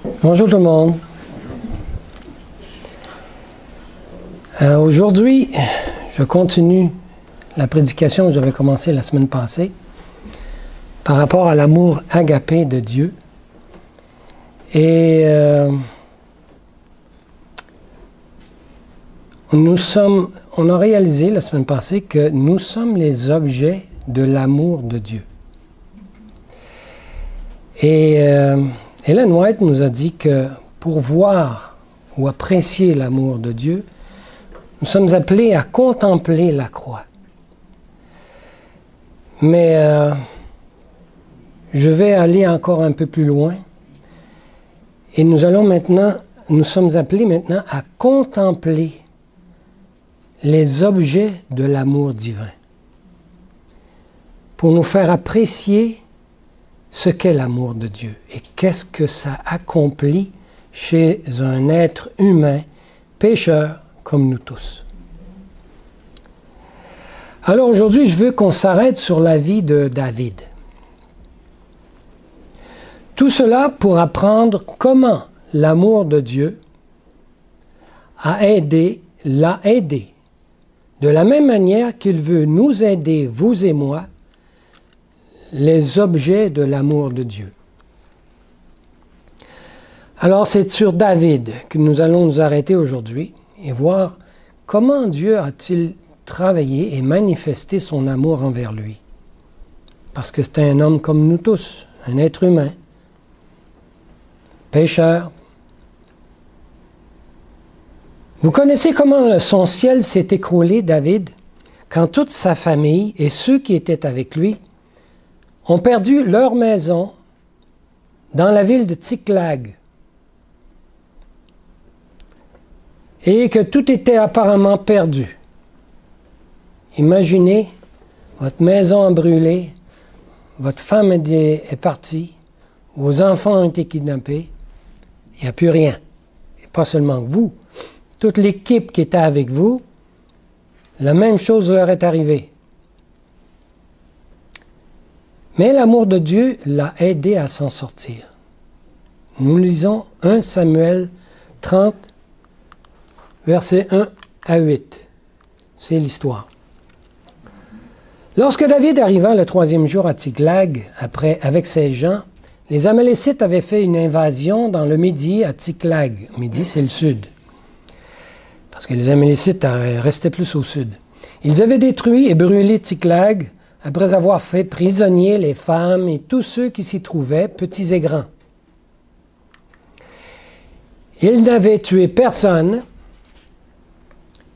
Bonjour tout le monde. Aujourd'hui, je continue la prédication que j'avais commencée la semaine passée par rapport à l'amour agapé de Dieu. Et on a réalisé la semaine passée que nous sommes les objets de l'amour de Dieu. Et Ellen White nous a dit que pour voir ou apprécier l'amour de Dieu, nous sommes appelés à contempler la croix. Mais je vais aller encore un peu plus loin. Et nous sommes appelés maintenant à contempler les objets de l'amour divin pour nous faire apprécier ce qu'est l'amour de Dieu et qu'est-ce que ça accomplit chez un être humain, pécheur comme nous tous. Alors aujourd'hui, je veux qu'on s'arrête sur la vie de David. Tout cela pour apprendre comment l'amour de Dieu l'a aidé, de la même manière qu'il veut nous aider, vous et moi, les objets de l'amour de Dieu. Alors c'est sur David que nous allons nous arrêter aujourd'hui et voir comment Dieu a-t-il travaillé et manifesté son amour envers lui. Parce que c'est un homme comme nous tous, un être humain, pécheur. Vous connaissez comment son ciel s'est écroulé, David, quand toute sa famille et ceux qui étaient avec lui ont perdu leur maison dans la ville de Tsiklag et que tout était apparemment perdu. Imaginez, votre maison a brûlé, votre femme est partie, vos enfants ont été kidnappés, il n'y a plus rien. Et pas seulement vous, toute l'équipe qui était avec vous, la même chose leur est arrivée. Mais l'amour de Dieu l'a aidé à s'en sortir. Nous lisons 1 Samuel 30, versets 1 à 8. C'est l'histoire. Lorsque David arriva le 3e jour à Tsiklag, avec ses gens, les Amalécites avaient fait une invasion dans le Midi à Tsiklag. Midi, c'est le sud. Parce que les Amalécites restaient plus au sud. Ils avaient détruit et brûlé Tsiklag, après avoir fait prisonniers les femmes et tous ceux qui s'y trouvaient, petits et grands. Ils n'avaient tué personne,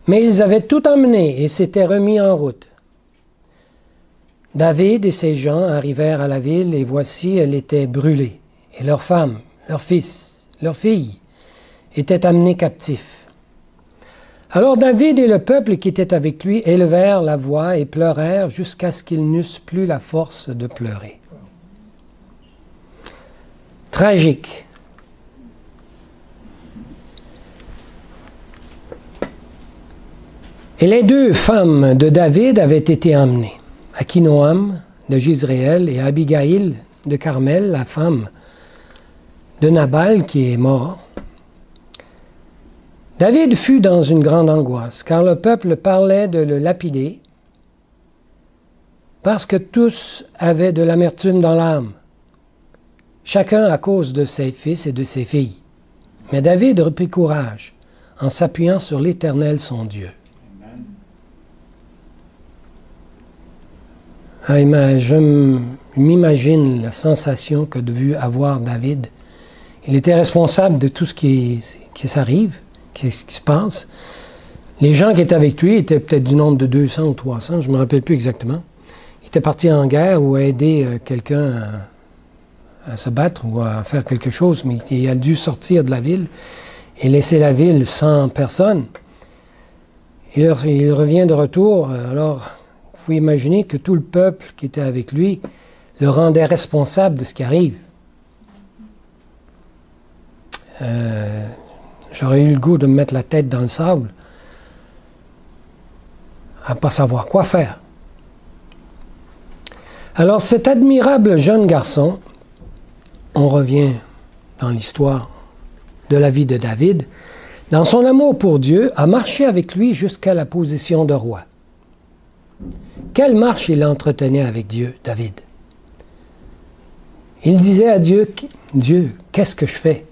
mais ils avaient tout emmené et s'étaient remis en route. David et ses gens arrivèrent à la ville et voici, elle était brûlée. Et leurs femmes, leurs fils, leurs filles étaient amenés captifs. Alors David et le peuple qui était avec lui élevèrent la voix et pleurèrent jusqu'à ce qu'ils n'eussent plus la force de pleurer. Tragique. Et les 2 femmes de David avaient été emmenées, Akinoam de Jizréel et Abigail de Carmel, la femme de Nabal qui est mort. David fut dans une grande angoisse, car le peuple parlait de le lapider, parce que tous avaient de l'amertume dans l'âme, chacun à cause de ses fils et de ses filles. Mais David reprit courage, en s'appuyant sur l'Éternel son Dieu. Je m'imagine la sensation que devait avoir David. Il était responsable de tout ce qui s'arrive. Qu'est-ce qui se passe? Les gens qui étaient avec lui étaient peut-être du nombre de 200 ou 300, je ne me rappelle plus exactement. Il était parti en guerre ou à aider quelqu'un à se battre ou à faire quelque chose, mais il a dû sortir de la ville et laisser la ville sans personne. Il revient de retour, alors vous pouvez imaginer que tout le peuple qui était avec lui le rendait responsable de ce qui arrive. J'aurais eu le goût de me mettre la tête dans le sable à ne pas savoir quoi faire. Alors cet admirable jeune garçon, on revient dans l'histoire de la vie de David, dans son amour pour Dieu, a marché avec lui jusqu'à la position de roi. Quelle marche il entretenait avec Dieu, David? Il disait à Dieu, « Dieu, qu'est-ce que je fais?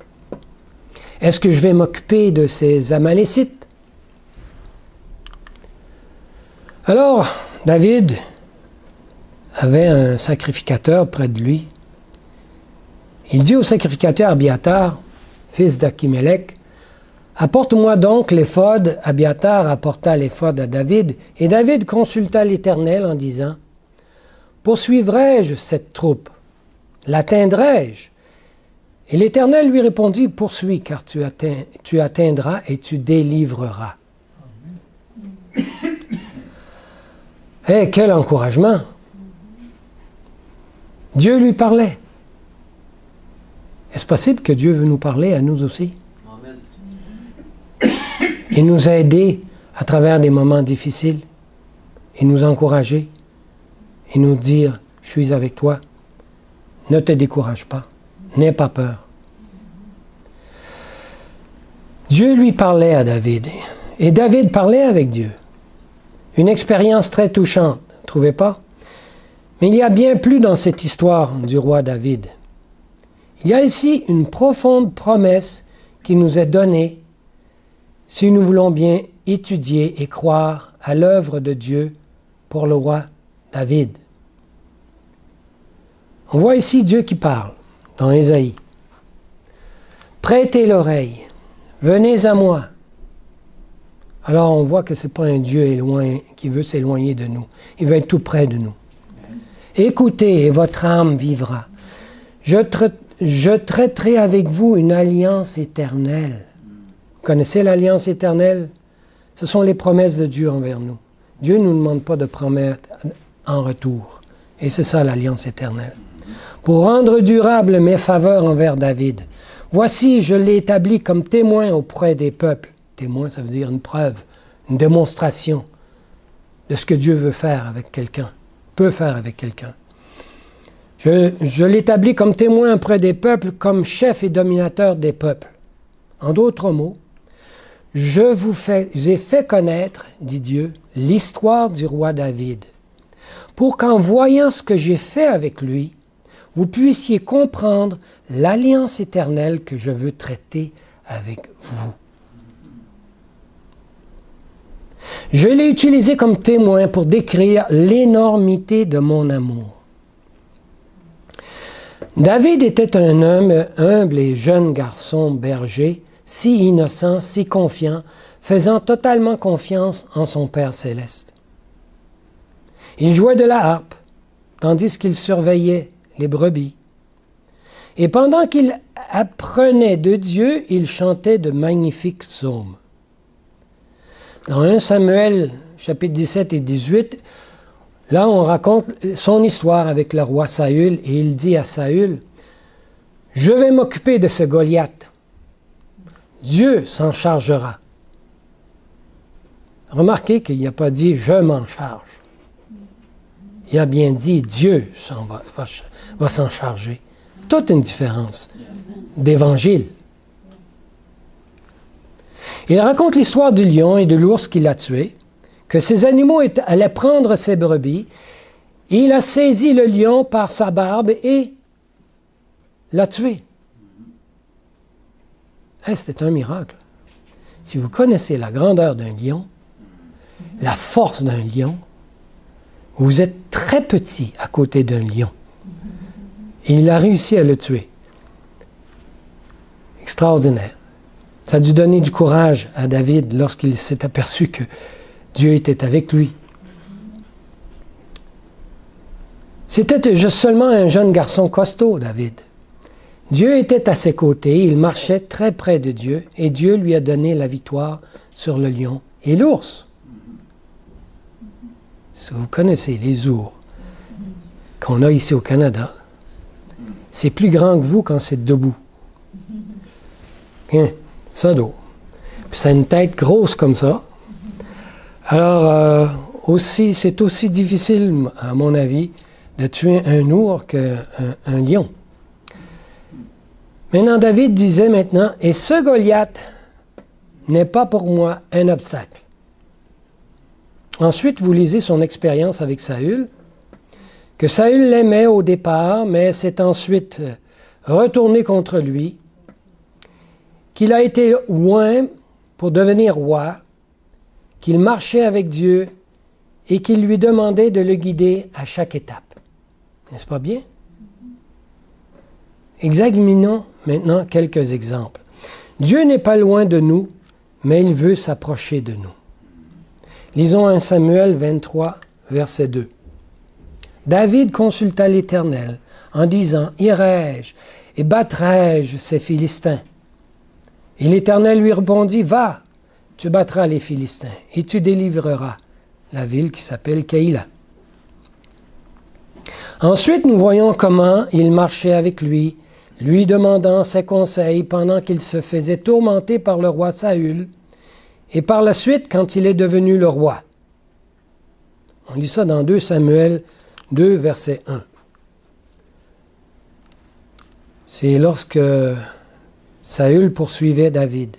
Est-ce que je vais m'occuper de ces Amalécites? » Alors, David avait un sacrificateur près de lui. Il dit au sacrificateur Abiatar, fils d'Achimélec, « Apporte-moi donc l'éphod. » Abiatar apporta l'éphod à David, et David consulta l'Éternel en disant, « Poursuivrai-je cette troupe? L'atteindrai-je? » Et l'Éternel lui répondit, « Poursuis, car tu atteindras et tu délivreras. » Eh, quel encouragement! Dieu lui parlait. Est-ce possible que Dieu veut nous parler à nous aussi? Amen. Et nous aider à travers des moments difficiles, et nous encourager, et nous dire, je suis avec toi, ne te décourage pas, n'aie pas peur. Dieu lui parlait à David, et David parlait avec Dieu. Une expérience très touchante, trouvez pas? Mais il y a bien plus dans cette histoire du roi David. Il y a ici une profonde promesse qui nous est donnée si nous voulons bien étudier et croire à l'œuvre de Dieu pour le roi David. On voit ici Dieu qui parle dans Ésaïe. « Prêtez l'oreille, venez à moi. » Alors on voit que ce n'est pas un Dieu qui veut s'éloigner de nous. Il veut être tout près de nous. Écoutez et votre âme vivra. Je traiterai avec vous une alliance éternelle. Vous connaissez l'alliance éternelle? Ce sont les promesses de Dieu envers nous. Dieu ne nous demande pas de promettre en retour. Et c'est ça l'alliance éternelle. Pour rendre durable mes faveurs envers David. Voici, je l'ai établi comme témoin auprès des peuples. Témoin, ça veut dire une preuve, une démonstration de ce que Dieu veut faire avec quelqu'un, peut faire avec quelqu'un. Je l'établis comme témoin auprès des peuples, comme chef et dominateur des peuples. En d'autres mots, j'ai fait connaître, dit Dieu, l'histoire du roi David, pour qu'en voyant ce que j'ai fait avec lui, vous puissiez comprendre l'alliance éternelle que je veux traiter avec vous. Je l'ai utilisé comme témoin pour décrire l'énormité de mon amour. David était un homme humble et jeune garçon berger, si innocent, si confiant, faisant totalement confiance en son Père céleste. Il jouait de la harpe, tandis qu'il surveillait les brebis. Et pendant qu'il apprenait de Dieu, il chantait de magnifiques psaumes. Dans 1 Samuel, chapitre 17 et 18, là on raconte son histoire avec le roi Saül, et il dit à Saül, « Je vais m'occuper de ce Goliath. Dieu s'en chargera. » Remarquez qu'il n'a pas dit « je m'en charge ». Il a bien dit « Dieu va s'en charger ». Toute une différence d'évangile. Il raconte l'histoire du lion et de l'ours qu'il a tué, que ces animaux allaient prendre ses brebis, et il a saisi le lion par sa barbe et l'a tué. C'était un miracle. Si vous connaissez la grandeur d'un lion, la force d'un lion, vous êtes très petit à côté d'un lion. Et il a réussi à le tuer. Extraordinaire. Ça a dû donner du courage à David lorsqu'il s'est aperçu que Dieu était avec lui. C'était juste seulement un jeune garçon costaud, David. Dieu était à ses côtés, il marchait très près de Dieu, et Dieu lui a donné la victoire sur le lion et l'ours. Si vous connaissez les ours qu'on a ici au Canada, c'est plus grand que vous quand c'est debout. Hein, ça d'eau. Puis ça a une tête grosse comme ça. Alors, c'est aussi difficile, à mon avis, de tuer un ours qu'un lion. Maintenant, David disait maintenant, « Et ce Goliath n'est pas pour moi un obstacle. » Ensuite, vous lisez son expérience avec Saül, que Saül l'aimait au départ, mais s'est ensuite retourné contre lui, qu'il a été loin pour devenir roi, qu'il marchait avec Dieu et qu'il lui demandait de le guider à chaque étape. N'est-ce pas bien? Examinons maintenant quelques exemples. Dieu n'est pas loin de nous, mais il veut s'approcher de nous. Lisons 1 Samuel 23, verset 2. David consulta l'Éternel en disant, « Irai-je et battrai-je ces Philistins? » Et l'Éternel lui répondit, « Va, tu battras les Philistins et tu délivreras la ville qui s'appelle Keïla. » Ensuite, nous voyons comment il marchait avec lui, lui demandant ses conseils pendant qu'il se faisait tourmenter par le roi Saül, et par la suite quand il est devenu le roi. On lit ça dans 2 Samuel 2, verset 1. C'est lorsque Saül poursuivait David.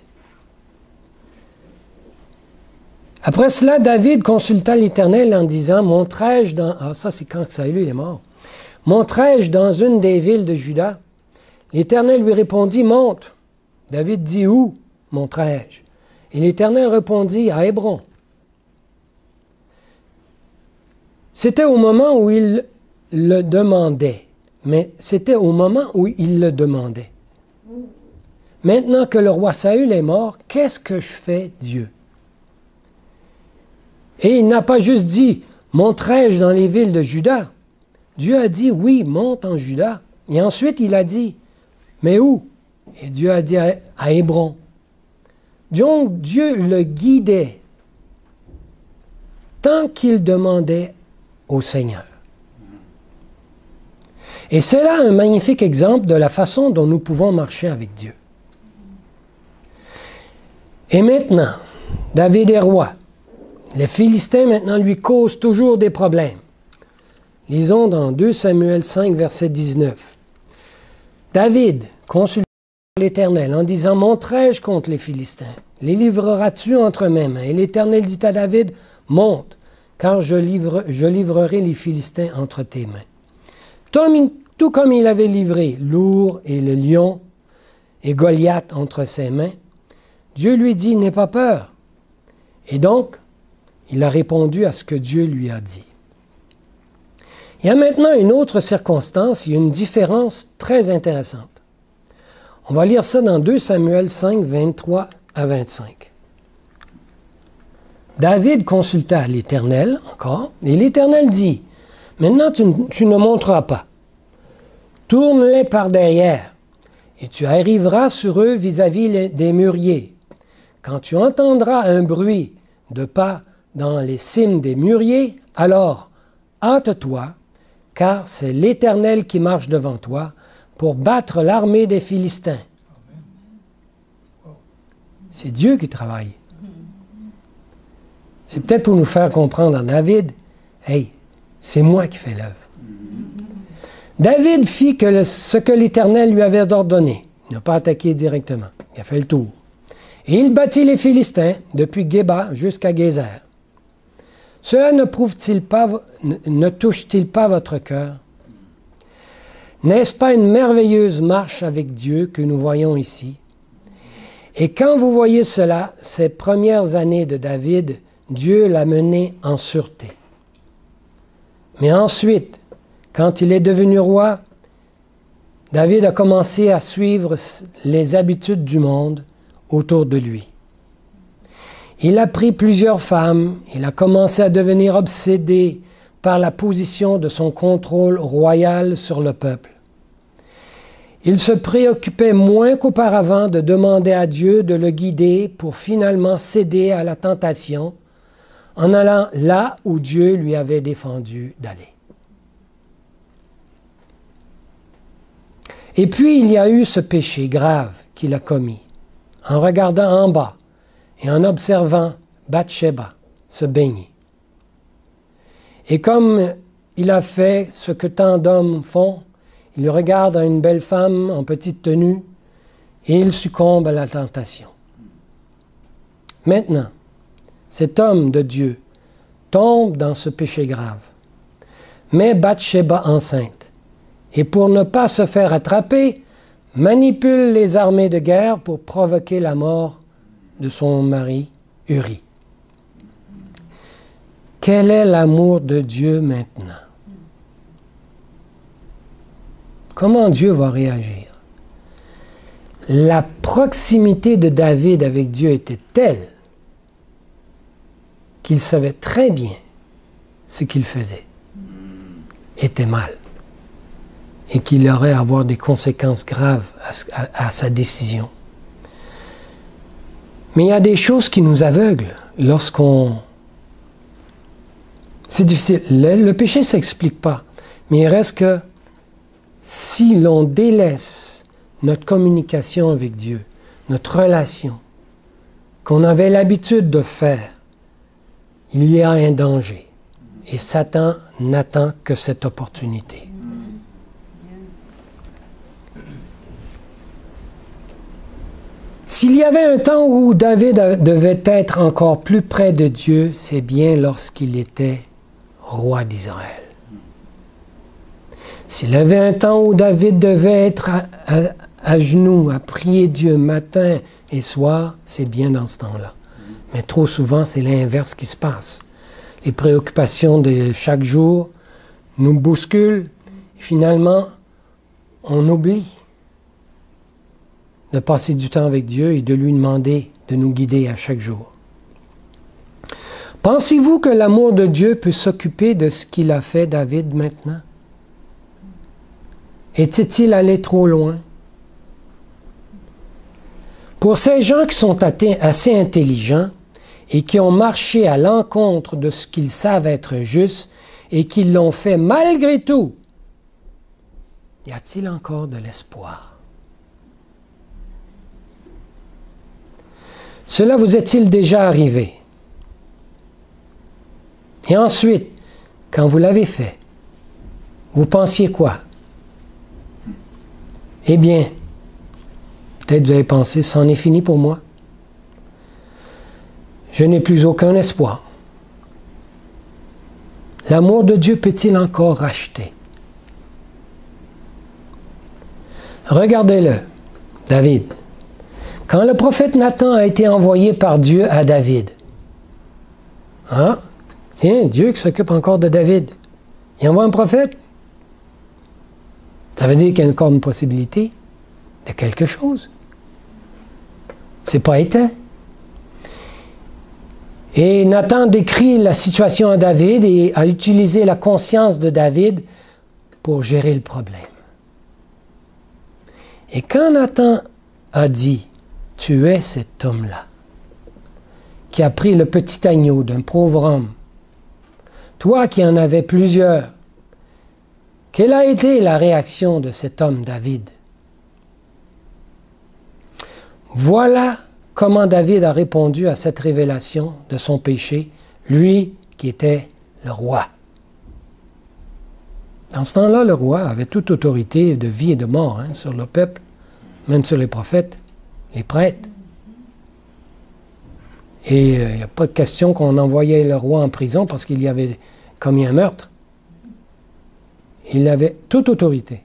Après cela, David consulta l'Éternel en disant, « Monterai-je dans... » Ah, ça c'est quand Saül est mort. « Monterai-je dans une des villes de Juda? » L'Éternel lui répondit, « Monte. » David dit, « Où monterai-je? » Et l'Éternel répondit, « À Hébron. » C'était au moment où il le demandait. Mais c'était au moment où il le demandait. Maintenant que le roi Saül est mort, qu'est-ce que je fais, Dieu? Et il n'a pas juste dit, « Monterai-je dans les villes de Juda? » Dieu a dit, « Oui, monte en Juda. » Et ensuite, il a dit, « Mais où? » Et Dieu a dit, « À Hébron. » Donc, Dieu le guidait tant qu'il demandait au Seigneur. Et c'est là un magnifique exemple de la façon dont nous pouvons marcher avec Dieu. Et maintenant, David est roi. Les Philistins maintenant lui causent toujours des problèmes. Lisons dans 2 Samuel 5, verset 19. David consulta l'Éternel en disant, « Monterai-je contre les Philistins? Les livreras-tu entre mes mains? » Et l'Éternel dit à David, « Monte, car je livrerai les Philistins entre tes mains. » Tout comme il avait livré l'ours et le lion et Goliath entre ses mains, Dieu lui dit, « N'aie pas peur. » Et donc, il a répondu à ce que Dieu lui a dit. Il y a maintenant une autre circonstance, il y a une différence très intéressante. On va lire ça dans 2 Samuel 5, 23 à 25. David consulta l'Éternel encore, et l'Éternel dit, « Maintenant tu ne monteras pas. Tourne-les par derrière, et tu arriveras sur eux vis-à-vis des mûriers. Quand tu entendras un bruit de pas dans les cimes des mûriers, alors hâte-toi, car c'est l'Éternel qui marche devant toi pour battre l'armée des Philistins. » C'est Dieu qui travaille. C'est peut-être pour nous faire comprendre à David, « Hey, c'est moi qui fais l'œuvre. » David fit ce que l'Éternel lui avait ordonné. Il n'a pas attaqué directement. Il a fait le tour. Et il battit les Philistins depuis Géba jusqu'à Gézer. Cela ne touche-t-il pas votre cœur? N'est-ce pas une merveilleuse marche avec Dieu que nous voyons ici? Et quand vous voyez cela, ces premières années de David, Dieu l'a mené en sûreté. Mais ensuite, quand il est devenu roi, David a commencé à suivre les habitudes du monde autour de lui. Il a pris plusieurs femmes, il a commencé à devenir obsédé par la position de son contrôle royal sur le peuple. Il se préoccupait moins qu'auparavant de demander à Dieu de le guider pour finalement céder à la tentation en allant là où Dieu lui avait défendu d'aller. Et puis il y a eu ce péché grave qu'il a commis en regardant en bas et en observant Bathsheba se baigner. Et comme il a fait ce que tant d'hommes font, il regarde une belle femme en petite tenue et il succombe à la tentation. Maintenant, cet homme de Dieu tombe dans ce péché grave, met Bathsheba enceinte, et pour ne pas se faire attraper, manipule les armées de guerre pour provoquer la mort de son mari Uri. Quel est l'amour de Dieu maintenant? Comment Dieu va réagir? La proximité de David avec Dieu était telle qu'il savait très bien ce qu'il faisait était mal et qu'il aurait à avoir des conséquences graves à sa décision. Mais il y a des choses qui nous aveuglent lorsqu'on... C'est difficile. Le péché ne s'explique pas, mais il reste que si l'on délaisse notre communication avec Dieu, notre relation, qu'on avait l'habitude de faire, il y a un danger. Et Satan n'attend que cette opportunité. S'il y avait un temps où David devait être encore plus près de Dieu, c'est bien lorsqu'il était roi d'Israël. S'il y avait un temps où David devait être à genoux, à prier Dieu matin et soir, c'est bien dans ce temps-là. Mais trop souvent, c'est l'inverse qui se passe. Les préoccupations de chaque jour nous bousculent. Finalement, on oublie de passer du temps avec Dieu et de lui demander de nous guider à chaque jour. Pensez-vous que l'amour de Dieu peut s'occuper de ce qu'il a fait David maintenant? Était-il allé trop loin? Pour ces gens qui sont assez intelligents et qui ont marché à l'encontre de ce qu'ils savent être juste et qui l'ont fait malgré tout, y a-t-il encore de l'espoir? Cela vous est-il déjà arrivé? Et ensuite, quand vous l'avez fait, vous pensiez quoi? Eh bien, peut-être vous avez pensé, c'en est fini pour moi. Je n'ai plus aucun espoir. L'amour de Dieu peut-il encore racheter? Regardez-le, David. Quand le prophète Nathan a été envoyé par Dieu à David, tiens, Dieu qui s'occupe encore de David, il envoie un prophète. Ça veut dire qu'il y a encore une possibilité de quelque chose. C'est pas éteint. Et Nathan décrit la situation à David et a utilisé la conscience de David pour gérer le problème. Et quand Nathan a dit « Tu es cet homme-là, qui a pris le petit agneau d'un pauvre homme, toi qui en avais plusieurs, quelle a été la réaction de cet homme David? » Voilà comment David a répondu à cette révélation de son péché, lui qui était le roi. Dans ce temps-là, le roi avait toute autorité de vie et de mort sur le peuple, même sur les prophètes, les prêtres. Et il n'y a pas de question qu'on envoyait le roi en prison parce qu'il y avait commis un meurtre. Il avait toute autorité.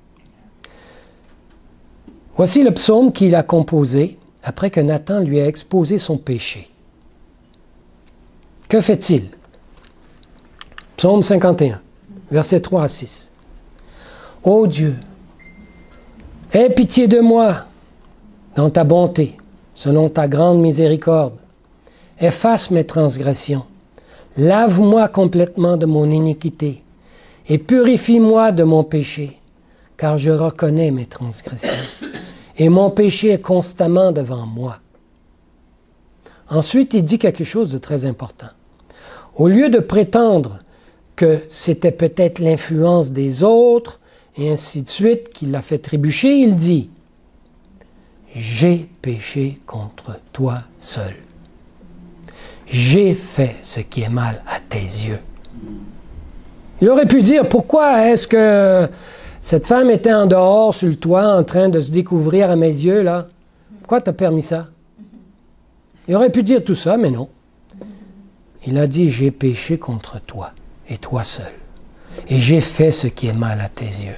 Voici le psaume qu'il a composé après que Nathan lui a exposé son péché. Que fait-il? Psaume 51, versets 3 à 6. « Ô Dieu, aie pitié de moi dans ta bonté, selon ta grande miséricorde. Efface mes transgressions. Lave-moi complètement de mon iniquité et purifie-moi de mon péché, car je reconnais mes transgressions. Et mon péché est constamment devant moi. » Ensuite, il dit quelque chose de très important. Au lieu de prétendre que c'était peut-être l'influence des autres, et ainsi de suite, qui l'a fait trébucher, il dit « J'ai péché contre toi seul. J'ai fait ce qui est mal à tes yeux. » Il aurait pu dire « Pourquoi est-ce que cette femme était en dehors, sur le toit, en train de se découvrir à mes yeux, là? Pourquoi tu as permis ça? Il aurait pu dire tout ça, mais non. Il a dit, j'ai péché contre toi, et toi seul. Et j'ai fait ce qui est mal à tes yeux.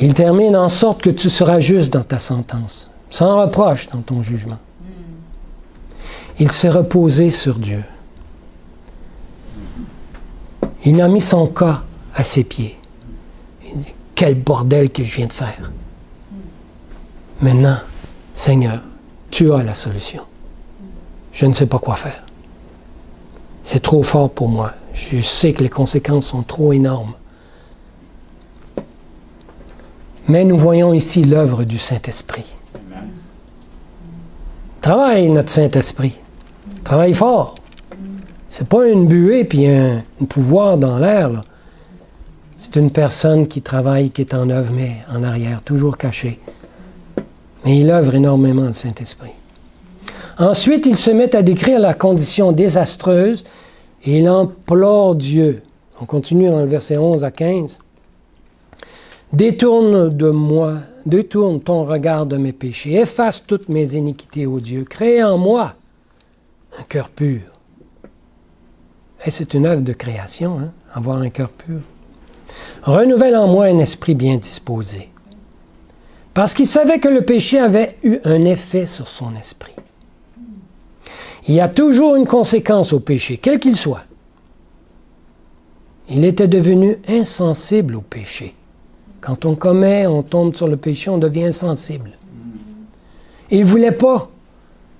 Il termine en sorte que tu seras juste dans ta sentence, sans reproche dans ton jugement. Il s'est reposé sur Dieu. Il a mis son cas à ses pieds. Il dit, quel bordel que je viens de faire. Maintenant, Seigneur, tu as la solution. Je ne sais pas quoi faire. C'est trop fort pour moi. Je sais que les conséquences sont trop énormes. Mais nous voyons ici l'œuvre du Saint-Esprit. Travaille notre Saint-Esprit. Travaille fort. C'est pas une buée puis un pouvoir dans l'air. C'est une personne qui travaille, qui est en œuvre, mais en arrière, toujours cachée. Mais il œuvre énormément, le Saint-Esprit. Ensuite, il se met à décrire la condition désastreuse et il implore Dieu. On continue dans le verset 11 à 15. Détourne ton regard de mes péchés, efface toutes mes iniquités, ô Dieu, crée en moi un cœur pur. Et c'est une œuvre de création, hein, avoir un cœur pur. Renouvelle en moi un esprit bien disposé. Parce qu'il savait que le péché avait eu un effet sur son esprit. Il y a toujours une conséquence au péché, quel qu'il soit. Il était devenu insensible au péché. Quand on commet, on tombe sur le péché, on devient insensible. Il ne voulait pas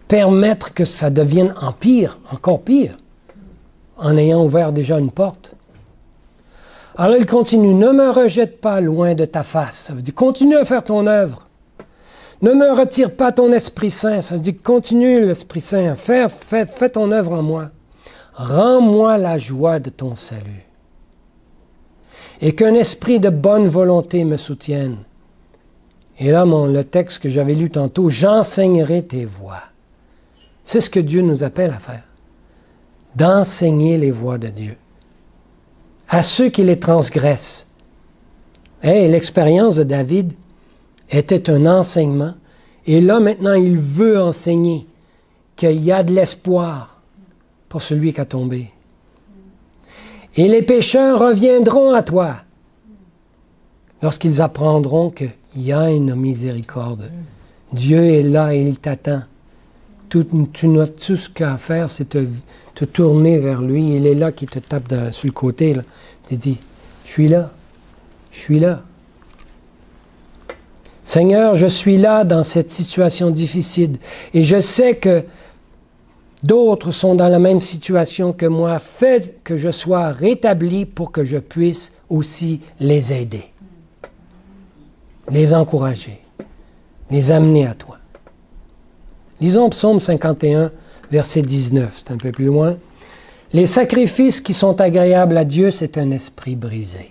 permettre que ça devienne encore pire, en ayant ouvert déjà une porte. Alors il continue, ne me rejette pas loin de ta face. Ça veut dire, continue à faire ton œuvre. Ne me retire pas ton Esprit Saint. Ça veut dire, continue l'Esprit Saint. Fais ton œuvre en moi. Rends-moi la joie de ton salut. Et qu'un esprit de bonne volonté me soutienne. Et là, le texte que j'avais lu tantôt, j'enseignerai tes voies. C'est ce que Dieu nous appelle à faire. D'enseigner les voies de Dieu. À ceux qui les transgressent. L'expérience de David était un enseignement. Et là, maintenant, il veut enseigner qu'il y a de l'espoir pour celui qui a tombé. Et les pécheurs reviendront à toi lorsqu'ils apprendront qu'il y a une miséricorde. Dieu est là et il t'attend. Tout ce qu'il y a à faire, c'est te tourner vers lui. Il est là qui te tape sur le côté. Là. Tu dis, je suis là. Je suis là. Seigneur, je suis là dans cette situation difficile. Et je sais que d'autres sont dans la même situation que moi. Fais que je sois rétabli pour que je puisse aussi les aider. Les encourager. Les amener à toi. Lisons Psaume 51, verset 19. C'est un peu plus loin. Les sacrifices qui sont agréables à Dieu, c'est un esprit brisé.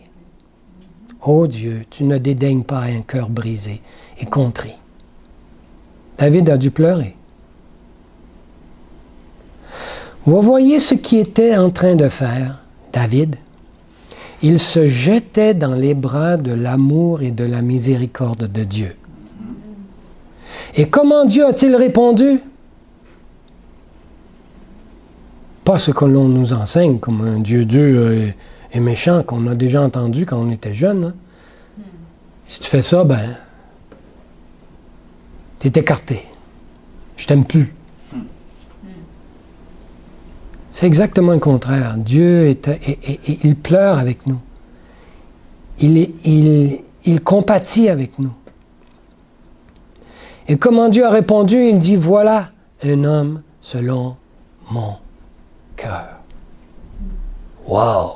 Ô Dieu, tu ne dédaignes pas un cœur brisé et contrit. David a dû pleurer. Vous voyez ce qu'il était en train de faire, David? Il se jetait dans les bras de l'amour et de la miséricorde de Dieu. Et comment Dieu a-t-il répondu? Pas ce que l'on nous enseigne comme un Dieu dur et méchant qu'on a déjà entendu quand on était jeune. Hein? Si tu fais ça, tu es écarté. Je t'aime plus. C'est exactement le contraire. Dieu, il pleure avec nous. Il compatit avec nous. Et comment Dieu a répondu? Il dit, voilà un homme selon mon cœur. Wow!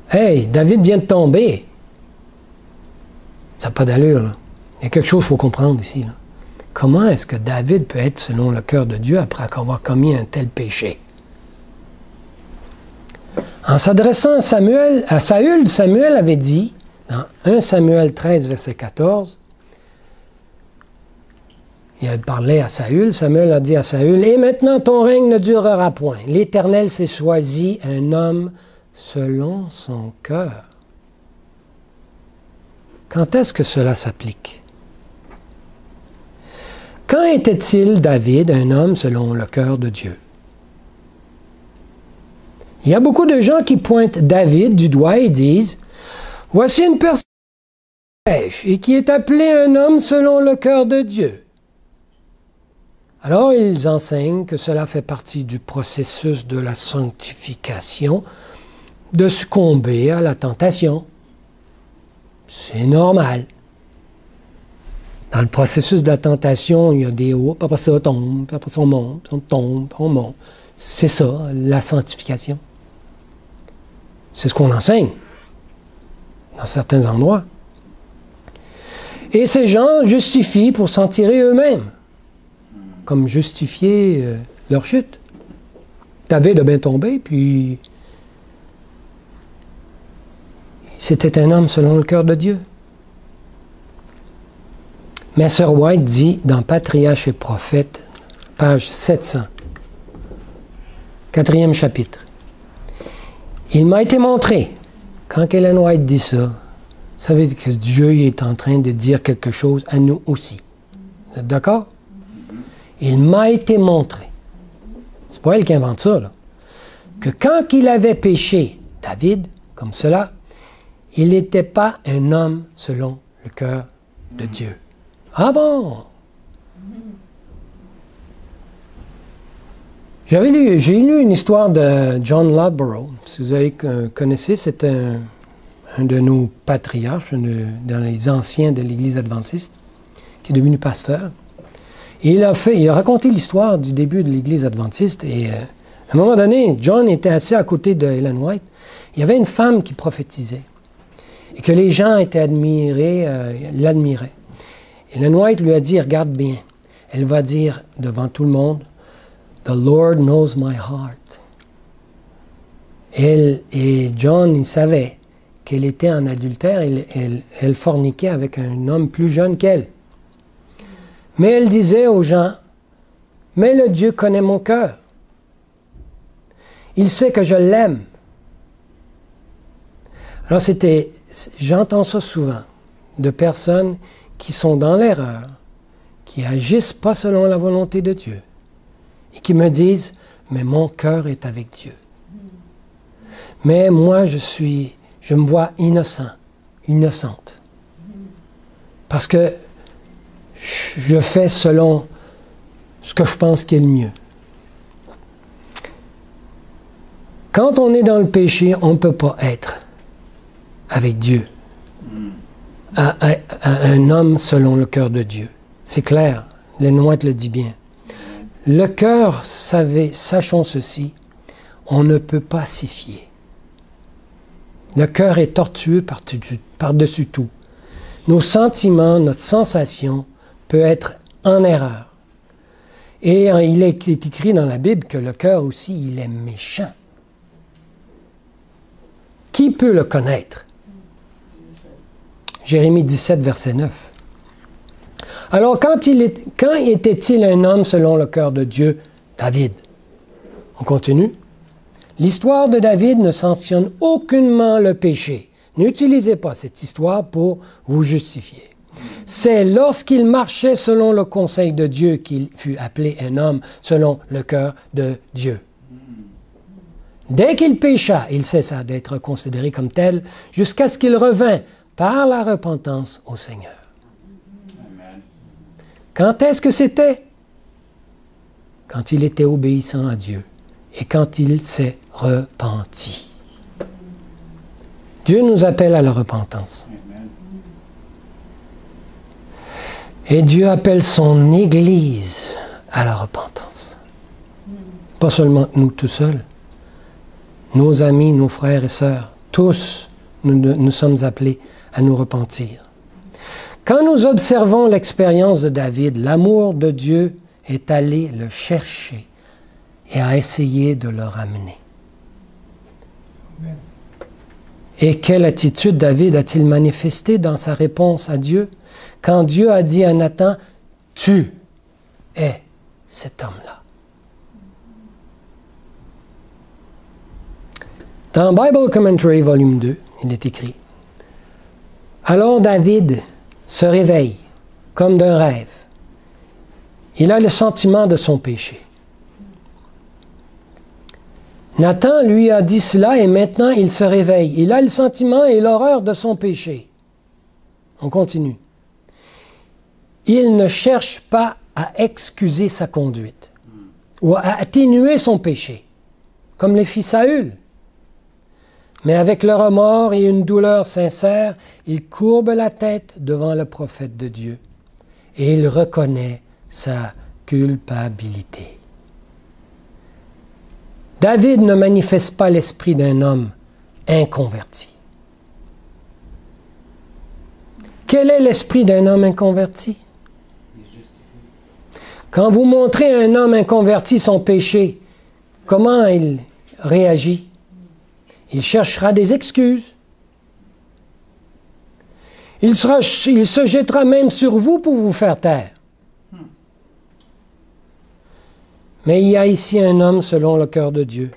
Hey, David vient de tomber. Ça n'a pas d'allure, là. Il y a quelque chose qu'il faut comprendre ici, là. Comment est-ce que David peut être selon le cœur de Dieu après avoir commis un tel péché? En s'adressant à Saül, Samuel avait dit, dans 1 Samuel 13, verset 14, il avait parlé à Saül, Samuel a dit à Saül, « Et maintenant ton règne ne durera point. L'Éternel s'est choisi un homme selon son cœur. » Quand est-ce que cela s'applique? Quand était-il David un homme selon le cœur de Dieu? Il y a beaucoup de gens qui pointent David du doigt et disent, « Voici une personne qui pêche et qui est appelée un homme selon le cœur de Dieu. » Alors ils enseignent que cela fait partie du processus de la sanctification, de succomber à la tentation. C'est normal. Dans le processus de la tentation, il y a des hauts, puis après ça, on tombe, puis après ça, on monte, on tombe, on monte. C'est ça, la sanctification. C'est ce qu'on enseigne dans certains endroits. Et ces gens justifient pour s'en tirer eux-mêmes, comme justifier leur chute. David a bien tombé, puis c'était un homme selon le cœur de Dieu. Mais Sir White dit dans Patriarches et Prophètes, page 700, 4e chapitre, « Il m'a été montré, quand Ellen White dit ça, ça veut dire que Dieu est en train de dire quelque chose à nous aussi. Vous êtes d'accord? Il m'a été montré, c'est pas elle qui invente ça, là, que quand il avait péché, David, comme cela, il n'était pas un homme selon le cœur de Dieu. » Ah bon? J'ai lu une histoire de John Loughborough. Si vous connaissez, c'est un de nos patriarches, dans les anciens de l'Église adventiste, qui est devenu pasteur. Et il a raconté l'histoire du début de l'Église adventiste. Et à un moment donné, John était assis à côté de Ellen White. Il y avait une femme qui prophétisait. Et que les gens étaient l'admiraient. Ellen White lui a dit, regarde bien, elle va dire devant tout le monde, « The Lord knows my heart ». Et John, il savait qu'elle était en adultère, elle forniquait avec un homme plus jeune qu'elle. Mais elle disait aux gens, « Mais le Dieu connaît mon cœur. Il sait que je l'aime. » Alors j'entends ça souvent, de personnes qui sont dans l'erreur, qui agissent pas selon la volonté de Dieu, et qui me disent, mais mon cœur est avec Dieu. Mais moi, je me vois innocente, parce que je fais selon ce que je pense qui est le mieux. Quand on est dans le péché, on ne peut pas être avec Dieu. À un homme selon le cœur de Dieu. C'est clair, Ellen White le dit bien. Le cœur, sachons ceci, on ne peut pas s'y fier. Le cœur est tortueux par-dessus tout. Nos sentiments, notre sensation peut être en erreur. Et il est écrit dans la Bible que le cœur aussi, il est méchant. Qui peut le connaître? Jérémie 17, verset 9. Alors, quand était-il un homme selon le cœur de Dieu? David. On continue. L'histoire de David ne sanctionne aucunement le péché. N'utilisez pas cette histoire pour vous justifier. C'est lorsqu'il marchait selon le conseil de Dieu qu'il fut appelé un homme selon le cœur de Dieu. Dès qu'il pécha, il cessa d'être considéré comme tel jusqu'à ce qu'il revint par la repentance au Seigneur. Amen. Quand est-ce que c'était? Quand il était obéissant à Dieu et quand il s'est repenti. Dieu nous appelle à la repentance. Amen. Et Dieu appelle son Église à la repentance. Pas seulement nous tout seuls, nos amis, nos frères et sœurs, tous nous sommes appelés à nous repentir. Quand nous observons l'expérience de David, l'amour de Dieu est allé le chercher et a essayé de le ramener. Amen. Et quelle attitude David a-t-il manifesté dans sa réponse à Dieu quand Dieu a dit à Nathan, « Tu es cet homme-là ». Dans Bible Commentary, volume 2, il est écrit, « Alors David se réveille comme d'un rêve, Il a le sentiment de son péché. Nathan lui a dit cela et maintenant il se réveille. Il a le sentiment et l'horreur de son péché. On continue. Il ne cherche pas à excuser sa conduite ou à atténuer son péché, comme les fils Saül. Mais avec le remords et une douleur sincère, il courbe la tête devant le prophète de Dieu et il reconnaît sa culpabilité. David ne manifeste pas l'esprit d'un homme inconverti. Quel est l'esprit d'un homme inconverti? Quand vous montrez à un homme inconverti son péché, comment il réagit? Il cherchera des excuses. Il se jettera même sur vous pour vous faire taire. Mais il y a ici un homme selon le cœur de Dieu.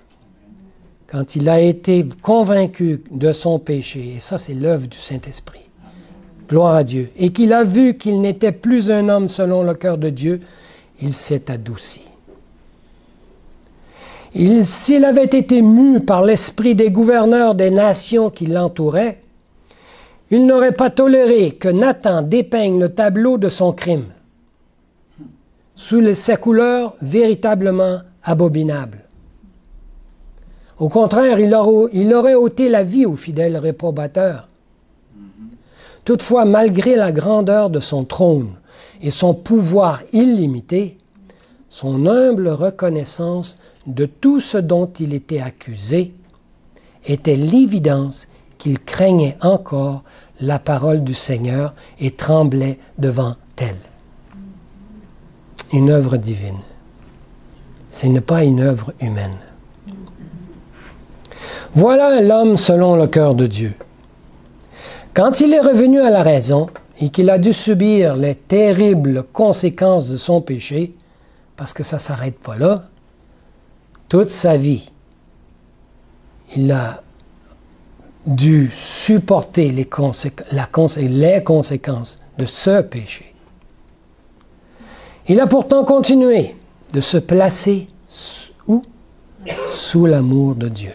Quand il a été convaincu de son péché, et ça c'est l'œuvre du Saint-Esprit, gloire à Dieu, et qu'il a vu qu'il n'était plus un homme selon le cœur de Dieu, il s'est adouci. S'il avait été mu par l'esprit des gouverneurs des nations qui l'entouraient, il n'aurait pas toléré que Nathan dépeigne le tableau de son crime sous sa couleur véritablement abominable. Au contraire, il aurait ôté la vie au fidèle réprobateur. Toutefois, malgré la grandeur de son trône et son pouvoir illimité, son humble reconnaissance de tout ce dont il était accusé était l'évidence qu'il craignait encore la parole du Seigneur et tremblait devant elle. Une œuvre divine. Ce n'est pas une œuvre humaine. Voilà l'homme selon le cœur de Dieu. Quand il est revenu à la raison et qu'il a dû subir les terribles conséquences de son péché, parce que ça ne s'arrête pas là, toute sa vie, il a dû supporter les conséquences de ce péché. Il a pourtant continué de se placer où? Sous l'amour de Dieu,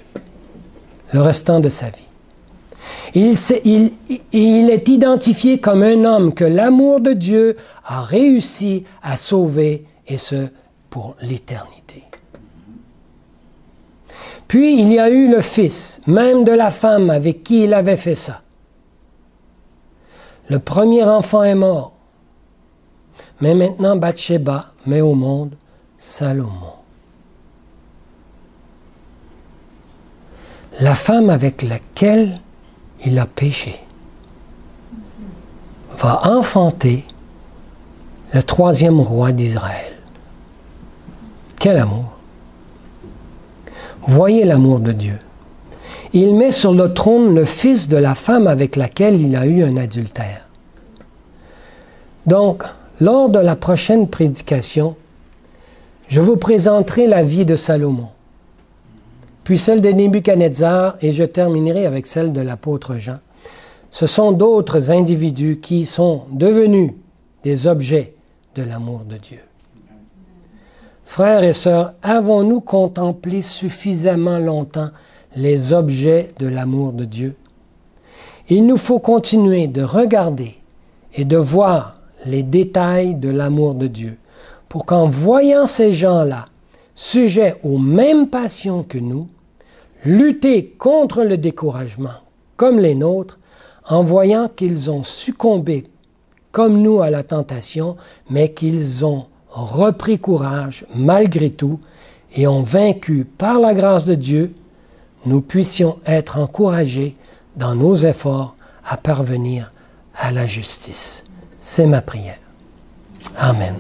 le restant de sa vie. Il est identifié comme un homme que l'amour de Dieu a réussi à sauver, et ce, pour l'éternité. Puis il y a eu le fils, même de la femme avec qui il avait fait ça. Le premier enfant est mort. Mais maintenant, Bathsheba met au monde Salomon. La femme avec laquelle il a péché va enfanter le troisième roi d'Israël. Quel amour! Voyez l'amour de Dieu. Il met sur le trône le fils de la femme avec laquelle il a eu un adultère. Donc, lors de la prochaine prédication, je vous présenterai la vie de Salomon, puis celle de Nebuchadnezzar, et je terminerai avec celle de l'apôtre Jean. Ce sont d'autres individus qui sont devenus des objets de l'amour de Dieu. Frères et sœurs, avons-nous contemplé suffisamment longtemps les objets de l'amour de Dieu? Il nous faut continuer de regarder et de voir les détails de l'amour de Dieu, pour qu'en voyant ces gens-là, sujets aux mêmes passions que nous, lutter contre le découragement, comme les nôtres, en voyant qu'ils ont succombé, comme nous, à la tentation, mais qu'ils ont repris courage malgré tout et ont vaincu par la grâce de Dieu, nous puissions être encouragés dans nos efforts à parvenir à la justice. C'est ma prière. Amen.